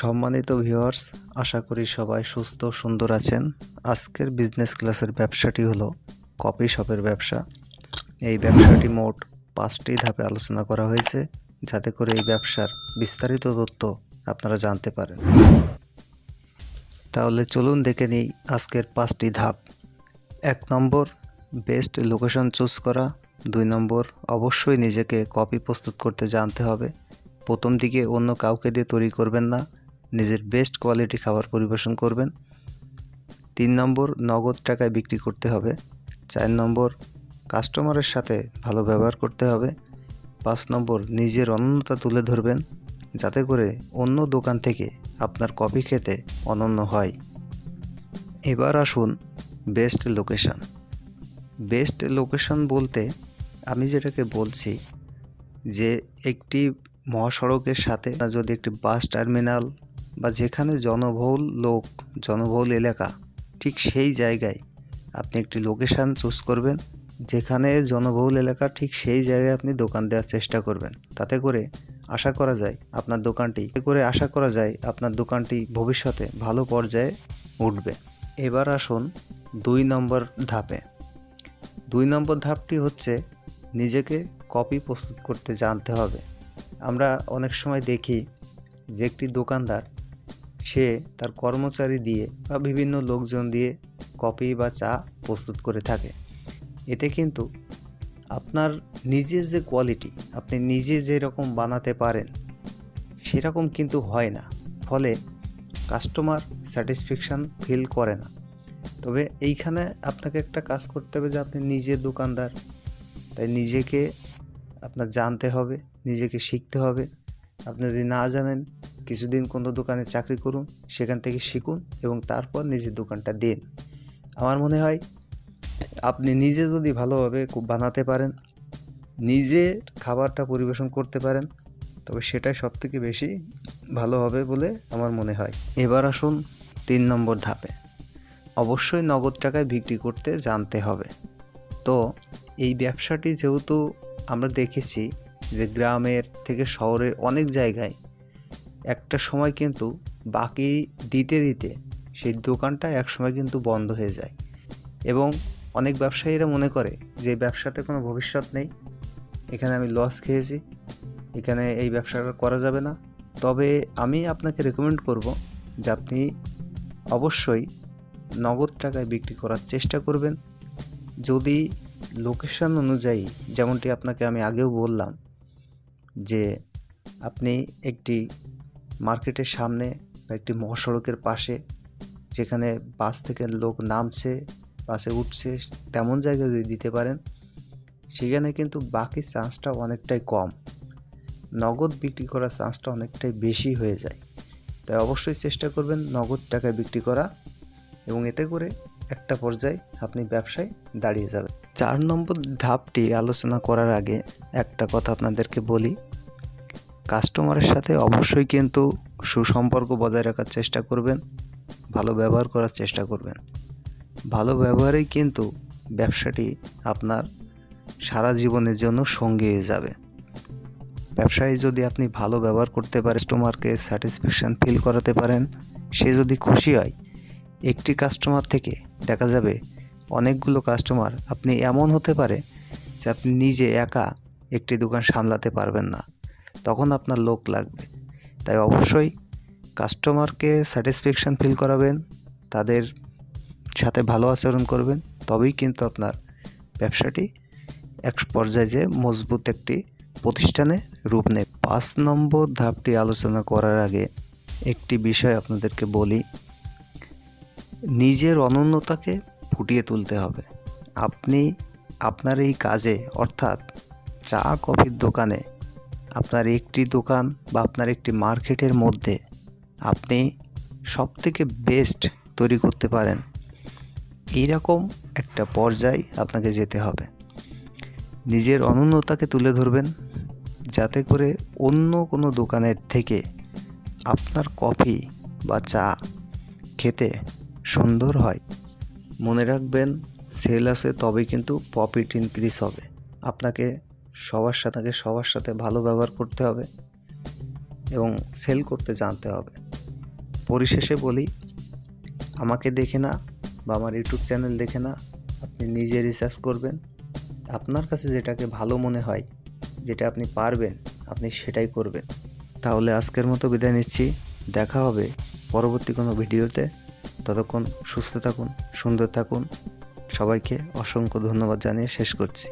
সম্মানিত ভিউয়ার্স, আশা করি সবাই সুস্থ সুন্দর আছেন। আজকের বিজনেস ক্লাসের ব্যবসাটি হলো কফি শপের ব্যবসা। এই ব্যবসাটি মোট 5টি ধাপে আলোচনা করা হয়েছে, যাতে করে এই ব্যবসার বিস্তারিত তথ্য আপনারা জানতে পারেন। তাহলে চলুন দেখে নিই আজকের 5টি ধাপ। 1 নম্বর, বেস্ট লোকেশন চুজ করা। 2 নম্বর, অবশ্যই নিজেকে কফি প্রস্তুত করতে জানতে হবে। প্রথম দিকে অন্য কাউকে দিয়ে তৈরি করবেন না, নিজের বেস্ট কোয়ালিটি খাবার পরিবেশন করবেন। 3 নম্বর, নগদ টাকায় বিক্রি করতে হবে। 4 নম্বর, কাস্টমারের সাথে ভালো ব্যবহার করতে হবে। 5 নম্বর, নিজের অনন্যতা তুলে ধরবেন, যাতে করে অন্য দোকান থেকে আপনার কফি খেতে অনন্য হয়। এবার আসুন বেস্ট লোকেশন। বেস্ট লোকেশন বলতে আমি যেটাকে বলছি, যে একটি মহাসড়কের সাথে যদি একটি বাস টার্মিনাল বা যেখানে জনবহুল এলাকা, ঠিক সেই জায়গায় আপনি একটি লোকেশান চুজ করবেন। যেখানে জনবহুল এলাকা, ঠিক সেই জায়গায় আপনি দোকান দেওয়ার চেষ্টা করবেন। তাতে করে আশা করা যায় আপনার দোকানটি ভবিষ্যতে ভালো পর্যায়ে উঠবে। এবার আসুন 2 নম্বর ধাপে। 2 নম্বর ধাপটি হচ্ছে নিজেকে কফি প্রস্তুত করতে জানতে হবে। আমরা অনেক সময় দেখি যে একটি দোকানদার, সে তার কর্মচারী দিয়ে বা বিভিন্ন লোকজন দিয়ে কফি বা চা প্রস্তুত করে থাকে। এতে কিন্তু আপনার নিজের যে কোয়ালিটি, আপনি নিজে যেরকম বানাতে পারেন সেরকম কিন্তু হয় না। ফলে কাস্টমার স্যাটিসফ্যাকশান ফিল করে না। তবে এইখানে আপনাকে একটা কাজ করতে হবে, যে আপনি নিজে দোকানদার, তাই নিজেকে আপনার জানতে হবে, নিজেকে শিখতে হবে। আপনি যদি না জানেন, কিছুদিন কোনো দোকানে চাকরি করুন, সেখান থেকে শিখুন এবং তারপর নিজের দোকানটা দিন। আমার মনে হয় আপনি নিজে যদি ভালোভাবে বানাতে পারেন, নিজে খাবারটা পরিবেশন করতে পারেন, তবে সেটাই সবথেকে বেশি ভালো হবে বলে আমার মনে হয়। এবার আসুন 3 নম্বর ধাপে। অবশ্যই নগদ টাকায় বিক্রি করতে জানতে হবে। তো এই ব্যবসাটি যেহেতু আমরা দেখেছি যে গ্রামের থেকে শহরের অনেক জায়গায় একটা সময় কিন্তু বাকি দিতে দিতে সেই দোকানটা একসময় কিন্তু বন্ধ হয়ে যায়, এবং অনেক ব্যবসায়ীরা মনে করে যে ব্যবসাতে কোনো ভবিষ্যৎ নেই, এখানে আমি লস খেয়েছি, এখানে এই ব্যবসাটা করা যাবে না। তবে আমি আপনাকে রেকমেন্ড করব যে আপনি অবশ্যই নগদ টাকায় বিক্রি করার চেষ্টা করবেন। যদি লোকেশন অনুযায়ী, যেমনটি আপনাকে আমি আগেও বললাম, যে আপনি একটি মার্কেটের সামনে বা একটি মহাসড়কের পাশে, যেখানে বাস থেকে লোক নামছে, বাসে উঠছে, তেমন জায়গায় যদি দিতে পারেন, সেখানে কিন্তু বাকি চান্সটা অনেকটাই কম, নগদ বিক্রি করার চান্সটা অনেকটাই বেশি হয়ে যায়। তাই অবশ্যই চেষ্টা করবেন নগদ টাকায় বিক্রি করা, এবং এতে করে একটা পর্যায়ে আপনি ব্যবসায় দাঁড়িয়ে যাবেন। 4 নম্বর ধাপটি আলোচনা করার আগে একটা কথা আপনাদেরকে বলি, কাস্টমারের সাথে অবশ্যই কিন্তু সুসম্পর্ক বজায় রাখার চেষ্টা করবেন, ভালো ব্যবহার করার চেষ্টা করবেন। ভালো ব্যবহারেই কিন্তু ব্যবসাটি আপনার সারা জীবনের জন্য সঙ্গী হয়ে যাবে। ব্যবসায় যদি আপনি ভালো ব্যবহার করতে পারেন, কাস্টমারকে স্যাটিসফ্যাকশান ফিল করাতে পারেন, সে যদি খুশি হয়, একটি কাস্টমার থেকে দেখা যাবে অনেকগুলো কাস্টমার। আপনি এমন হতে পারে যে আপনি নিজে একা একটি দোকান সামলাতে পারবেন না, তখন আপনার লোক লাগবে। তাই অবশ্যই কাস্টমারকে স্যাটিসফ্যাকশান ফিল করাবেন, তাদের সাথে ভালো আচরণ করবেন, তবেই কিন্তু আপনার ব্যবসাটি এক পর্যায়ে যে মজবুত একটি প্রতিষ্ঠানে রূপ নেয়। 5 নম্বর ধাপটি আলোচনা করার আগে একটি বিষয় আপনাদেরকে বলি, নিজের অনন্যতাকে ফুটিয়ে তুলতে হবে। আপনি আপনার এই কাজে, অর্থাৎ চা কফির দোকানে, আপনার একটি দোকান বা আপনার একটি মার্কেটের মধ্যে আপনি সবথেকে বেস্ট তৈরি করতে পারেন, এইরকম একটা পর্যায়ে আপনাকে যেতে হবে। নিজের অনন্যতাকে তুলে ধরবেন, যাতে করে অন্য কোনো দোকানের থেকে আপনার কফি বা চা খেতে সুন্দর হয়। মনে রাখবেন, সেল আছে তবেই কিন্তু প্রফিট ইনক্রিজ হবে। আপনাকে সবার সাথে ভালো ব্যবহার করতে হবে এবং সেল করতে জানতে হবে। পরিশেষে বলি, আমাকে দেখে না বা আমার ইউটিউব চ্যানেল দেখে না, আপনি নিজে রিসার্চ করবেন। আপনার কাছে যেটাকে ভালো মনে হয়, যেটা আপনি পারবেন, আপনি সেটাই করবেন। তাহলে আজকের মতো বিদায় নিচ্ছি। দেখা হবে পরবর্তী কোনো ভিডিওতে। ততক্ষণ সুস্থ থাকুন, সুন্দর থাকুন। সবাইকে অসংখ্য ধন্যবাদ জানিয়ে শেষ করছি।